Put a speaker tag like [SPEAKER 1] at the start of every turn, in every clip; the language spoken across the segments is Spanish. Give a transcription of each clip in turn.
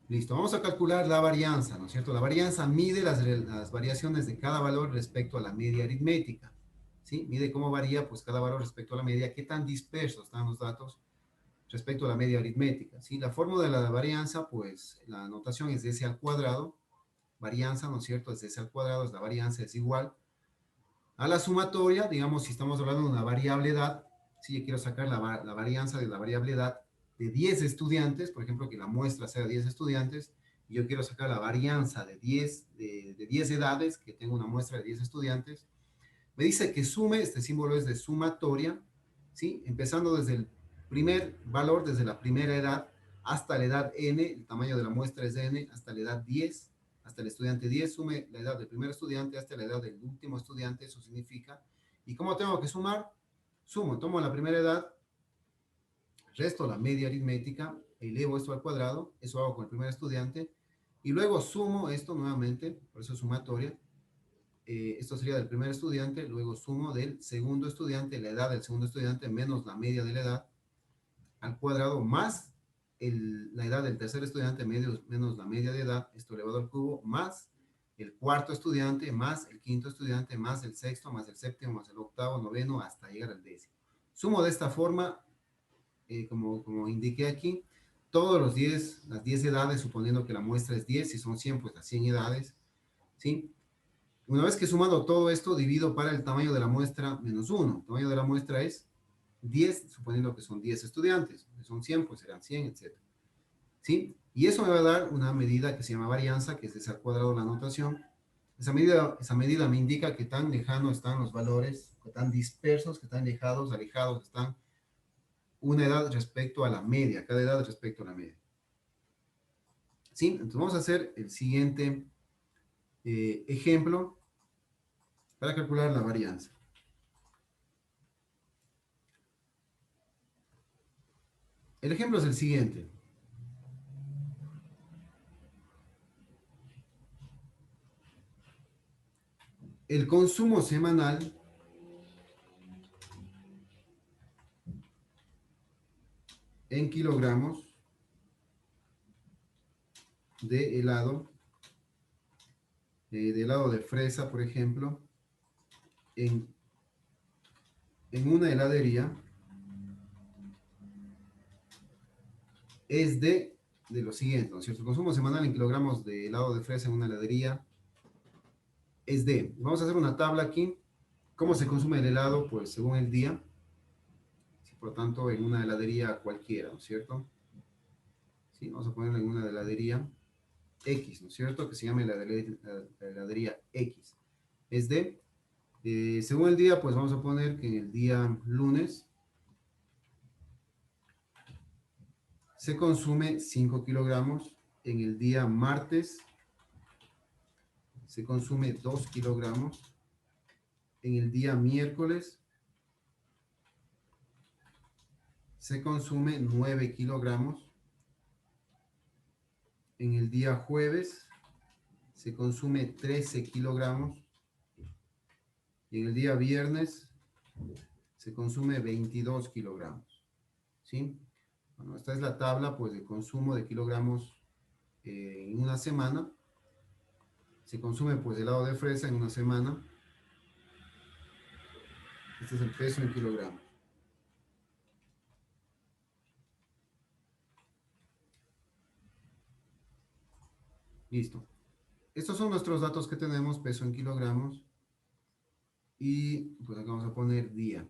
[SPEAKER 1] Listo, vamos a calcular la varianza, ¿no es cierto? La varianza mide las variaciones de cada valor respecto a la media aritmética, ¿sí? Mide cómo varía, pues, cada valor respecto a la media, qué tan dispersos están los datos respecto a la media aritmética, ¿sí? La fórmula de la varianza, pues, la notación es s al cuadrado, varianza, ¿no es cierto? Es s al cuadrado, es la varianza, es igual a la sumatoria, digamos, si estamos hablando de una variable edad, si yo quiero sacar la varianza de la variable edad de 10 estudiantes, por ejemplo, que la muestra sea 10 estudiantes, y yo quiero sacar la varianza de 10 edades, que tengo una muestra de 10 estudiantes, me dice que sume, este símbolo es de sumatoria, ¿sí? Empezando desde el primer valor, desde la primera edad, hasta la edad n, el tamaño de la muestra es n, hasta la edad 10, hasta el estudiante 10, sume la edad del primer estudiante hasta la edad del último estudiante, eso significa. ¿Y cómo tengo que sumar? Sumo, tomo la primera edad, resto la media aritmética, elevo esto al cuadrado, eso hago con el primer estudiante, y luego sumo esto nuevamente, por eso es sumatoria, esto sería del primer estudiante, luego sumo del segundo estudiante, la edad del segundo estudiante menos la media de la edad, al cuadrado más la edad del tercer estudiante menos la media de edad, esto elevado al cubo, más el cuarto estudiante, más el quinto estudiante, más el sexto, más el séptimo, más el octavo, noveno, hasta llegar al décimo. Sumo de esta forma, como indiqué aquí, todos las 10 edades, suponiendo que la muestra es 10, si son 100, pues las 100 edades, ¿sí? Una vez que he sumado todo esto, divido para el tamaño de la muestra menos 1. El tamaño de la muestra es 10, suponiendo que son 10 estudiantes. Si son 100, pues serán 100, etc. ¿Sí? Y eso me va a dar una medida que se llama varianza, que es s al cuadrado la notación. Esa medida me indica qué tan lejanos están los valores, qué tan dispersos, qué tan alejados están una edad respecto a la media, cada edad respecto a la media. ¿Sí? Entonces vamos a hacer el siguiente ejemplo para calcular la varianza. El ejemplo es el siguiente. El consumo semanal en kilogramos de helado de fresa, por ejemplo, en, en una heladería es de lo siguiente, ¿no es cierto? El consumo semanal en kilogramos de helado de fresa en una heladería es vamos a hacer una tabla aquí, ¿cómo se consume el helado? Pues según el día, ¿sí? Por lo tanto, en una heladería cualquiera, ¿no es cierto? ¿Sí? Vamos a ponerlo en una heladería X, ¿no es cierto? Que se llame la heladería X. Es según el día, pues vamos a poner que en el día lunes se consume 5 kilogramos, en el día martes se consume 2 kilogramos, en el día miércoles se consume 9 kilogramos, en el día jueves se consume 13 kilogramos y en el día viernes se consume 22 kilogramos. ¿Sí? Bueno, esta es la tabla pues, de consumo de kilogramos en una semana. Se consume pues helado de fresa en una semana. Este es el peso en kilogramos. Listo. Estos son nuestros datos que tenemos, peso en kilogramos. Y pues acá vamos a poner día.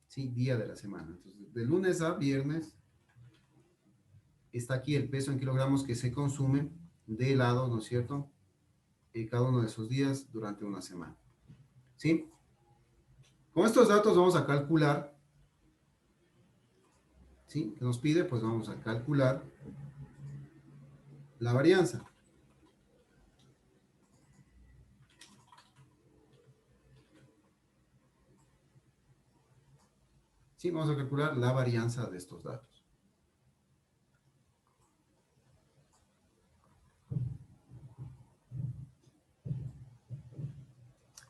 [SPEAKER 1] ¿Sí? Día de la semana. Entonces, de lunes a viernes está aquí el peso en kilogramos que se consume de helado, ¿no es cierto? Cada uno de esos días durante una semana. ¿Sí? Con estos datos vamos a calcular, ¿sí? ¿Qué nos pide? Pues vamos a calcular la varianza. ¿Sí? Vamos a calcular la varianza de estos datos.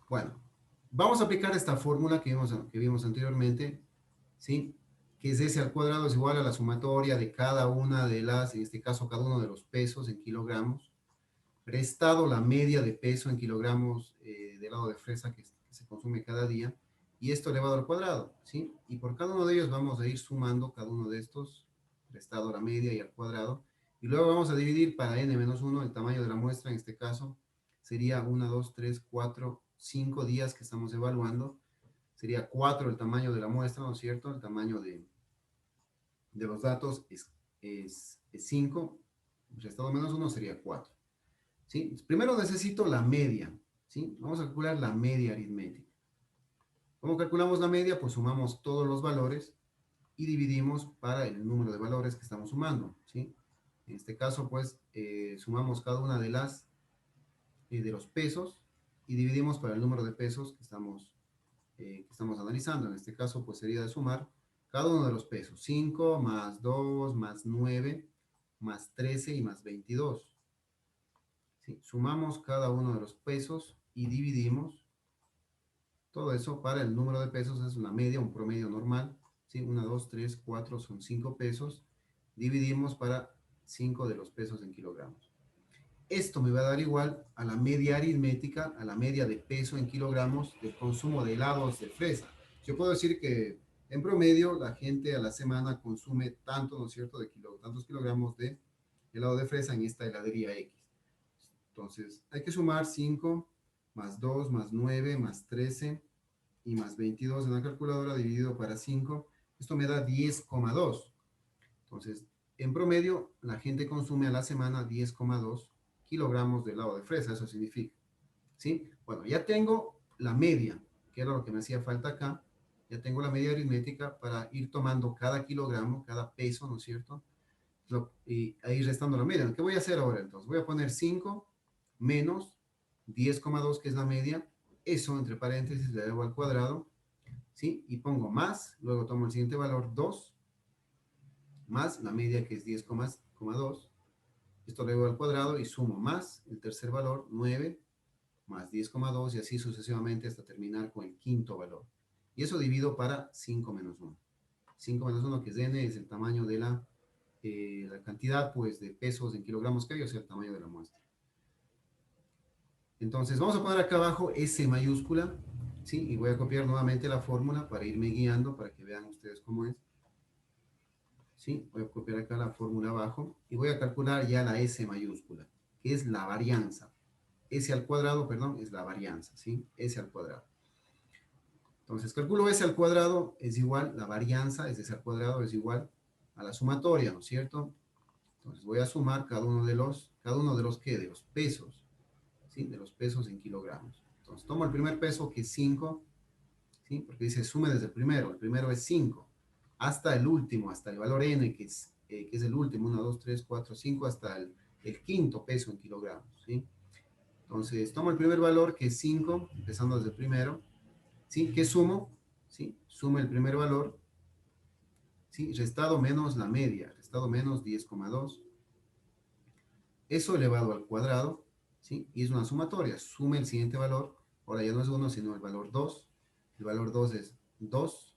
[SPEAKER 1] Bueno, vamos a aplicar esta fórmula que vimos anteriormente, ¿sí? que es S al cuadrado, es igual a la sumatoria de cada una de las, en este caso, cada uno de los pesos en kilogramos, restado la media de peso en kilogramos de helado de fresa que se consume cada día, y esto elevado al cuadrado, ¿sí? Y por cada uno de ellos vamos a ir sumando cada uno de estos, restado la media y al cuadrado, y luego vamos a dividir para n-1, el tamaño de la muestra, en este caso, sería 1, 2, 3, 4, 5 días que estamos evaluando, sería 4 el tamaño de la muestra, ¿no es cierto? El tamaño de los datos es 5, restado menos 1 sería 4. ¿Sí? Primero necesito la media, ¿sí? Vamos a calcular la media aritmética. ¿Cómo calculamos la media? Pues sumamos todos los valores y dividimos para el número de valores que estamos sumando, ¿sí? En este caso, pues, sumamos cada una de los pesos y dividimos para el número de pesos que estamos analizando. En este caso, pues, sería de sumar cada uno de los pesos. 5 más 2 más 9 más 13 y más 22. ¿Sí? Sumamos cada uno de los pesos y dividimos todo eso para el número de pesos, es una media, un promedio normal, ¿sí? 1, 2, 3, 4 son 5 pesos, dividimos para 5 de los pesos en kilogramos. Esto me va a dar igual a la media aritmética, a la media de peso en kilogramos del consumo de helados de fresa. Yo puedo decir que en promedio la gente a la semana consume tanto, ¿no es cierto?, tantos kilogramos de helado de fresa en esta heladería X. Entonces, hay que sumar 5 más 2 más 9 más 13 y más 22 en la calculadora dividido para 5. Esto me da 10,2. Entonces, en promedio, la gente consume a la semana 10,2 kilogramos de helado de fresa. Eso significa, ¿sí? Bueno, ya tengo la media, que era lo que me hacía falta acá. Ya tengo la media aritmética para ir tomando cada kilogramo, cada peso, ¿no es cierto? Y ahí restando la media. ¿Qué voy a hacer ahora? Entonces, voy a poner 5 menos 10,2, que es la media, eso entre paréntesis le elevo al cuadrado, ¿sí? Y pongo más, luego tomo el siguiente valor, 2, más la media que es 10,2, esto lo elevo al cuadrado y sumo más el tercer valor, 9, más 10,2 y así sucesivamente hasta terminar con el quinto valor. Y eso divido para 5 menos 1. 5 menos 1, que es n, es el tamaño de la cantidad pues, de pesos en kilogramos que hay, o sea, el tamaño de la muestra. Entonces, vamos a poner acá abajo S mayúscula, ¿sí? Y voy a copiar nuevamente la fórmula para irme guiando, para que vean ustedes cómo es. ¿Sí? Voy a copiar acá la fórmula abajo y voy a calcular ya la S mayúscula, que es la varianza. S al cuadrado, perdón, es la varianza, ¿sí? S al cuadrado. Entonces, calculo S al cuadrado es igual, la varianza es S al cuadrado es igual a la sumatoria, ¿no es cierto? Entonces, voy a sumar cada uno de los ¿qué? De los pesos, ¿sí? De los pesos en kilogramos. Entonces, tomo el primer peso, que es 5, ¿sí? Porque dice sume desde el primero es 5, hasta el último, hasta el valor n, que es el último, 1, 2, 3, 4, 5, hasta el quinto peso en kilogramos, ¿sí? Entonces, tomo el primer valor, que es 5, empezando desde el primero, ¿sí? ¿Qué sumo? ¿Sí? Sumo el primer valor, ¿sí? Restado menos la media, restado menos 10,2, eso elevado al cuadrado, ¿sí? Y es una sumatoria, sume el siguiente valor, ahora ya no es 1, sino el valor 2, el valor 2 es 2,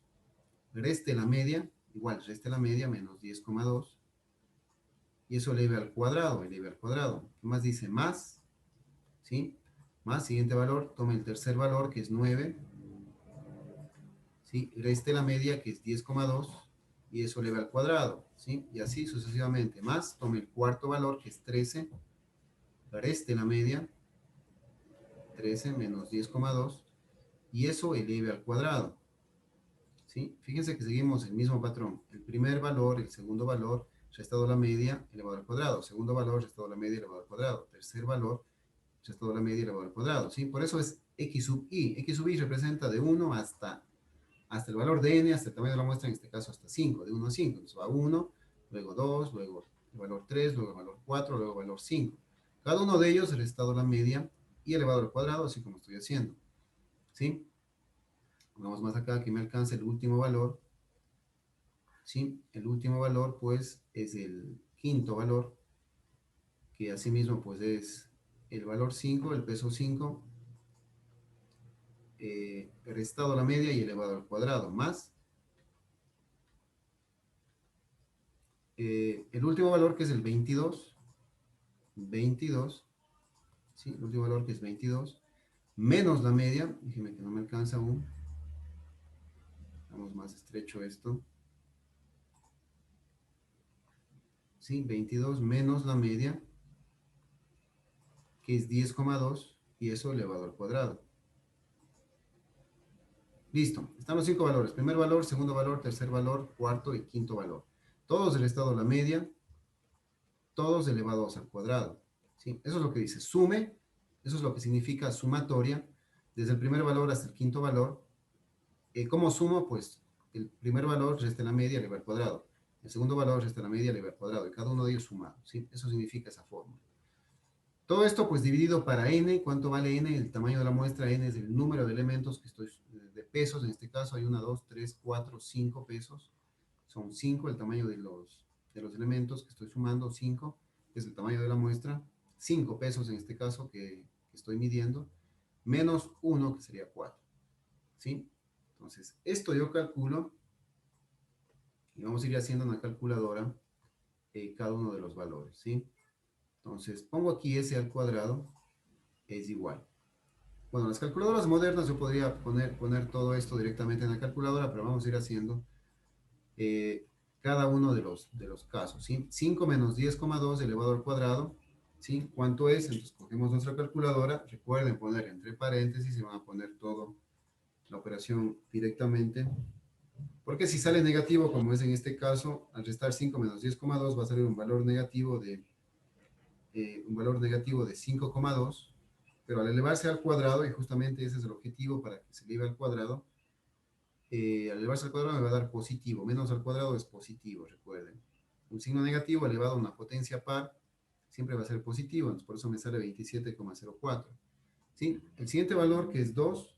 [SPEAKER 1] reste la media, igual reste la media menos 10,2, y eso eleve al cuadrado. ¿Qué más dice? Más, ¿sí? Más, siguiente valor, tome el tercer valor, que es 9, ¿sí? Reste la media, que es 10,2, y eso eleve al cuadrado, ¿sí? Y así sucesivamente. Más, tome el cuarto valor, que es 13, reste la media, 13 menos 10,2, y eso eleve al cuadrado, ¿sí? Fíjense que seguimos el mismo patrón. El primer valor, el segundo valor, restado la media, elevado al cuadrado. Segundo valor, restado la media, elevado al cuadrado. Tercer valor, restado la media, elevado al cuadrado, ¿sí? Por eso es x sub i. X sub i representa de 1 hasta el valor de n, hasta el tamaño de la muestra, en este caso hasta 5, de 1 a 5. Entonces va 1, luego 2, luego el valor 3, luego el valor 4, luego el valor 5. Cada uno de ellos restado la media y elevado al cuadrado, así como estoy haciendo, ¿sí? Vamos más acá, que me alcanza el último valor, ¿sí? El último valor, pues, es el quinto valor, que asimismo, pues, es el valor 5, el peso 5, restado a la media y elevado al cuadrado, más el último valor que es el 22, ¿sí? El último valor que es 22, menos la media, déjeme que no me alcanza aún, vamos más estrecho esto, ¿sí? 22 menos la media, que es 10,2, y eso elevado al cuadrado. Listo, están los 5 valores, primer valor, segundo valor, tercer valor, cuarto y quinto valor. Todos del estado de la media, todos elevados al cuadrado, ¿sí? Eso es lo que dice, sume, eso es lo que significa sumatoria, desde el primer valor hasta el quinto valor. ¿Cómo sumo? Pues el primer valor resta la media elevado al cuadrado, el segundo valor resta la media elevado al cuadrado, y cada uno de ellos sumado, ¿sí? Eso significa esa fórmula. Todo esto pues dividido para n, ¿cuánto vale n? El tamaño de la muestra, n es el número de elementos que estoy, de pesos, en este caso hay 1, 2, 3, 4, 5 pesos, son 5 el tamaño de los elementos que estoy sumando, 5 es el tamaño de la muestra, 5 pesos en este caso que estoy midiendo, menos 1 que sería 4, ¿sí? Entonces, esto yo calculo, y vamos a ir haciendo una calculadora cada uno de los valores, ¿sí? Entonces, pongo aquí s al cuadrado es igual. Bueno, las calculadoras modernas yo podría poner todo esto directamente en la calculadora, pero vamos a ir haciendo eh, cada uno de los casos, ¿sí? 5 menos 10,2 elevado al cuadrado, ¿sí? ¿Cuánto es? Entonces cogemos nuestra calculadora, recuerden poner entre paréntesis y van a poner todo la operación directamente, porque si sale negativo, como es en este caso, al restar 5 menos 10,2 va a salir un valor negativo de 5,2, pero al elevarse al cuadrado, y justamente ese es el objetivo para que se eleve al cuadrado, al elevarse al cuadrado me va a dar positivo, menos al cuadrado es positivo, recuerden. Un signo negativo elevado a una potencia par siempre va a ser positivo, entonces por eso me sale 27,04. ¿Sí? El siguiente valor, que es 2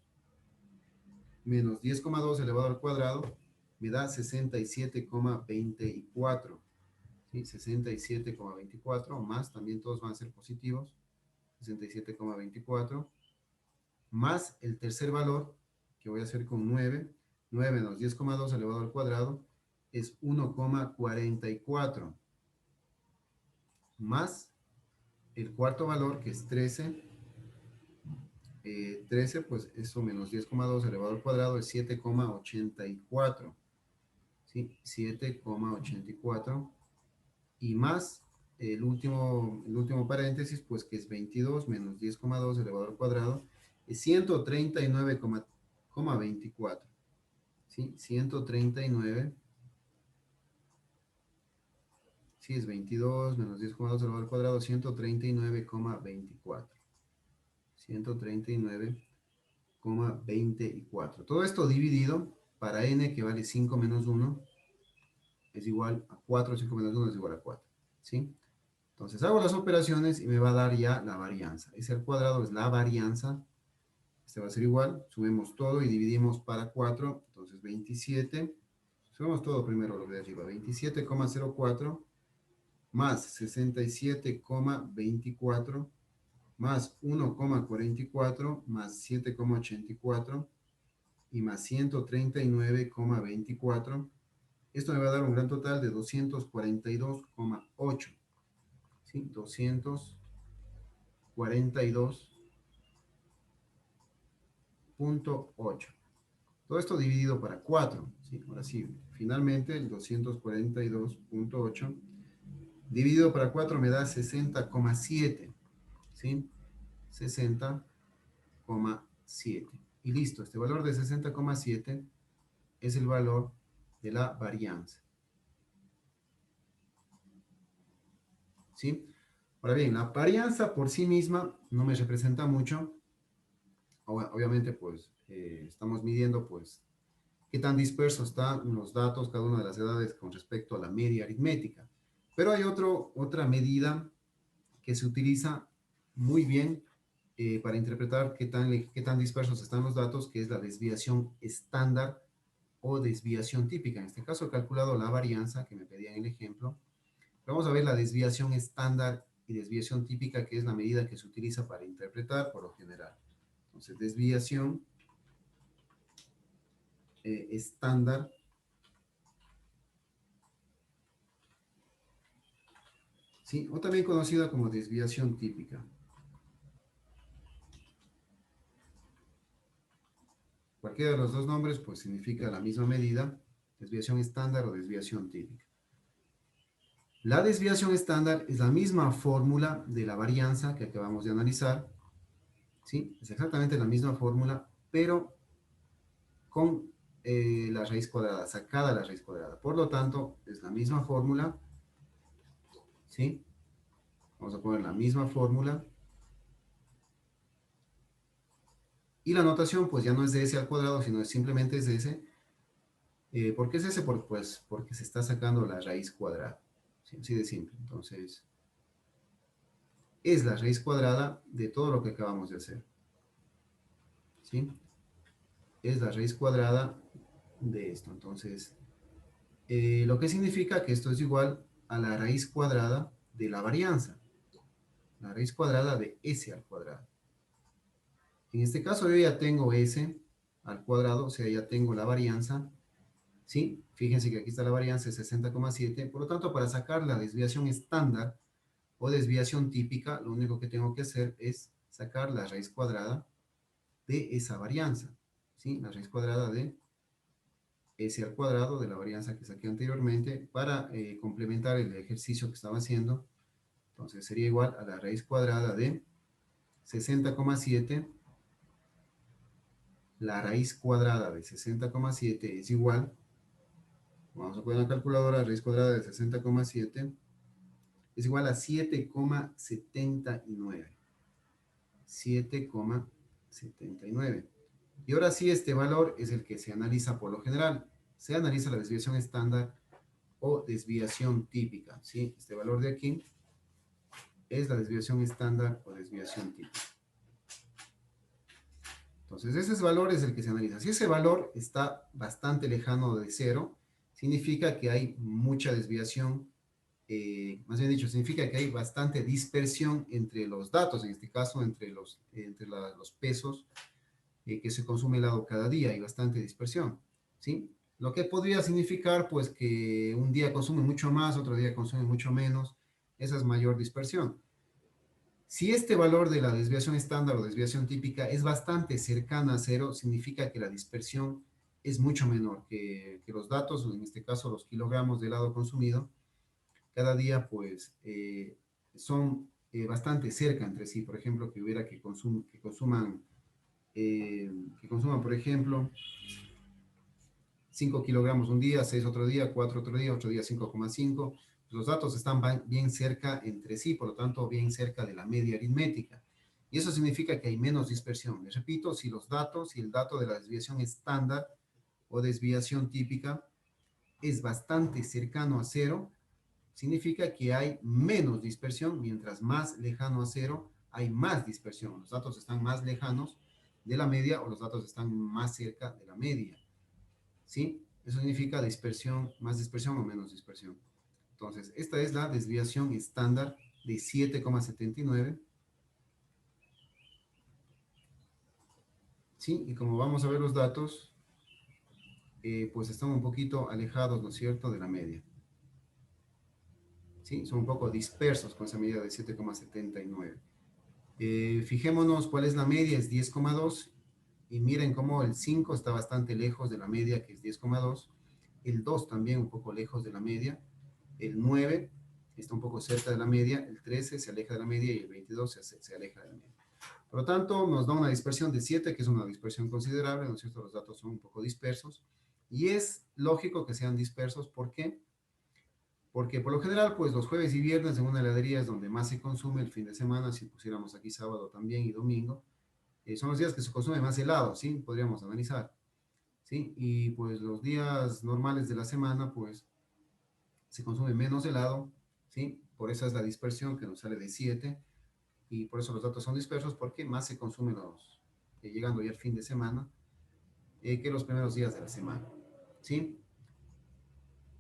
[SPEAKER 1] menos 10,2 elevado al cuadrado, me da 67,24. ¿Sí? 67,24, más, también todos van a ser positivos, 67,24, más el tercer valor, que voy a hacer con 9, 9 menos 10,2 elevado al cuadrado, es 1,44, más el cuarto valor, que es 13, 13, pues eso menos 10,2 elevado al cuadrado es 7,84, ¿sí? 7,84, y más el último paréntesis, pues que es 22 menos 10,2 elevado al cuadrado, es 139,24, ¿sí? 139, sí, es 22 menos 10,2 elevado al cuadrado, 139,24. 139,24. Todo esto dividido para n, que vale 5 menos 1, es igual a 4, 5 menos 1 es igual a 4, ¿sí? Entonces hago las operaciones y me va a dar ya la varianza. S al cuadrado es la varianza. Este va a ser igual. Sumemos todo y dividimos para 4. Entonces 27. Sumemos todo primero lo de arriba. 27,04 más 67,24 más 1,44 más 7,84 y más 139,24. Esto me va a dar un gran total de 242,8. ¿Sí? 242,8. Todo esto dividido para 4. ¿Sí? Ahora sí, finalmente el 242,8 dividido para 4 me da 60,7. ¿Sí? 60,7. Y listo, este valor de 60,7 es el valor de la varianza. ¿Sí? Ahora bien, la varianza por sí misma no me representa mucho. Obviamente, pues, estamos midiendo, pues, qué tan dispersos están los datos, cada una de las edades con respecto a la media aritmética. Pero hay otra medida que se utiliza muy bien para interpretar qué tan dispersos están los datos, que es la desviación estándar o desviación típica. En este caso he calculado la varianza que me pedía en el ejemplo. Vamos a ver la desviación estándar y desviación típica, que es la medida que se utiliza para interpretar por lo general. Entonces, desviación estándar ¿sí? O también conocida como desviación típica. Cualquiera de los dos nombres, pues significa la misma medida, desviación estándar o desviación típica. La desviación estándar es la misma fórmula de la varianza que acabamos de analizar, ¿sí? Es exactamente la misma fórmula, pero con la raíz cuadrada, sacada la raíz cuadrada. Por lo tanto, es la misma fórmula, ¿sí? Vamos a poner la misma fórmula. Y la notación, pues ya no es de s al cuadrado, sino es simplemente es de s. ¿Por qué es s? Pues porque se está sacando la raíz cuadrada. ¿Sí? Así de simple. Entonces, es la raíz cuadrada de todo lo que acabamos de hacer. ¿Sí? Es la raíz cuadrada de esto. Entonces, lo que significa que esto es igual a la raíz cuadrada de la varianza. La raíz cuadrada de s al cuadrado. En este caso yo ya tengo s al cuadrado, o sea, ya tengo la varianza. ¿Sí? Fíjense que aquí está la varianza de 60,7. Por lo tanto, para sacar la desviación estándar o desviación típica, lo único que tengo que hacer es sacar la raíz cuadrada de esa varianza. ¿Sí? La raíz cuadrada de s al cuadrado de la varianza que saqué anteriormente para complementar el ejercicio que estaba haciendo. Entonces sería igual a la raíz cuadrada de 60,7. La raíz cuadrada de 60,7 es igual, vamos a poner una calculadora, raíz cuadrada de 60,7 es igual a 7,79. 7,79. Y ahora sí, este valor es el que se analiza por lo general. Se analiza la desviación estándar o desviación típica. ¿Sí? Este valor de aquí es la desviación estándar o desviación típica. Entonces, ese valor es el que se analiza. Si ese valor está bastante lejano de cero, significa que hay mucha desviación, más bien dicho, significa que hay bastante dispersión entre los datos, en este caso entre los pesos que se consume helado cada día, hay bastante dispersión, ¿sí? Lo que podría significar, pues, que un día consume mucho más, otro día consume mucho menos, esa es mayor dispersión. Si este valor de la desviación estándar o desviación típica es bastante cercana a cero, significa que la dispersión es mucho menor, que los datos, en este caso los kilogramos de helado consumido, cada día pues son bastante cerca entre sí. Por ejemplo, que hubiera que consuman, por ejemplo, 5 kilogramos un día, 6 otro día, 4 otro día 5,5. Los datos están bien cerca entre sí, por lo tanto, bien cerca de la media aritmética. Y eso significa que hay menos dispersión. Les repito, si el dato de la desviación estándar o desviación típica es bastante cercano a cero, significa que hay menos dispersión, mientras más lejano a cero, hay más dispersión. Los datos están más lejanos de la media o los datos están más cerca de la media. ¿Sí? Eso significa dispersión, más dispersión o menos dispersión. Entonces, esta es la desviación estándar de 7,79. ¿Sí? Y como vamos a ver los datos, pues están un poquito alejados, ¿no es cierto?, de la media. ¿Sí? Son un poco dispersos con esa medida de 7,79. Fijémonos cuál es la media, es 10,2. Y miren cómo el 5 está bastante lejos de la media, que es 10,2. El 2 también un poco lejos de la media. El 9 está un poco cerca de la media. El 13 se aleja de la media y el 22 se aleja de la media. Por lo tanto, nos da una dispersión de 7, que es una dispersión considerable, ¿no es cierto? Los datos son un poco dispersos. Y es lógico que sean dispersos. ¿Por qué? Porque por lo general, pues los jueves y viernes en una heladería es donde más se consume. El fin de semana, si pusiéramos aquí sábado también y domingo, son los días que se consume más helado, ¿sí? Podríamos analizar, ¿sí? Y pues los días normales de la semana, pues se consume menos helado, ¿sí? Por eso es la dispersión que nos sale de 7 y por eso los datos son dispersos, porque más se consumen llegando ya al fin de semana, que los primeros días de la semana, ¿sí?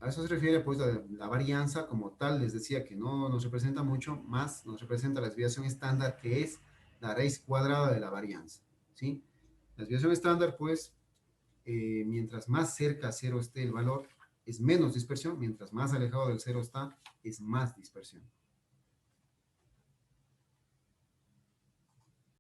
[SPEAKER 1] A eso se refiere pues la varianza como tal. Les decía que no nos representa mucho, más nos representa la desviación estándar, que es la raíz cuadrada de la varianza, ¿sí? La desviación estándar, pues, mientras más cerca a cero esté el valor, es menos dispersión, mientras más alejado del cero está, es más dispersión.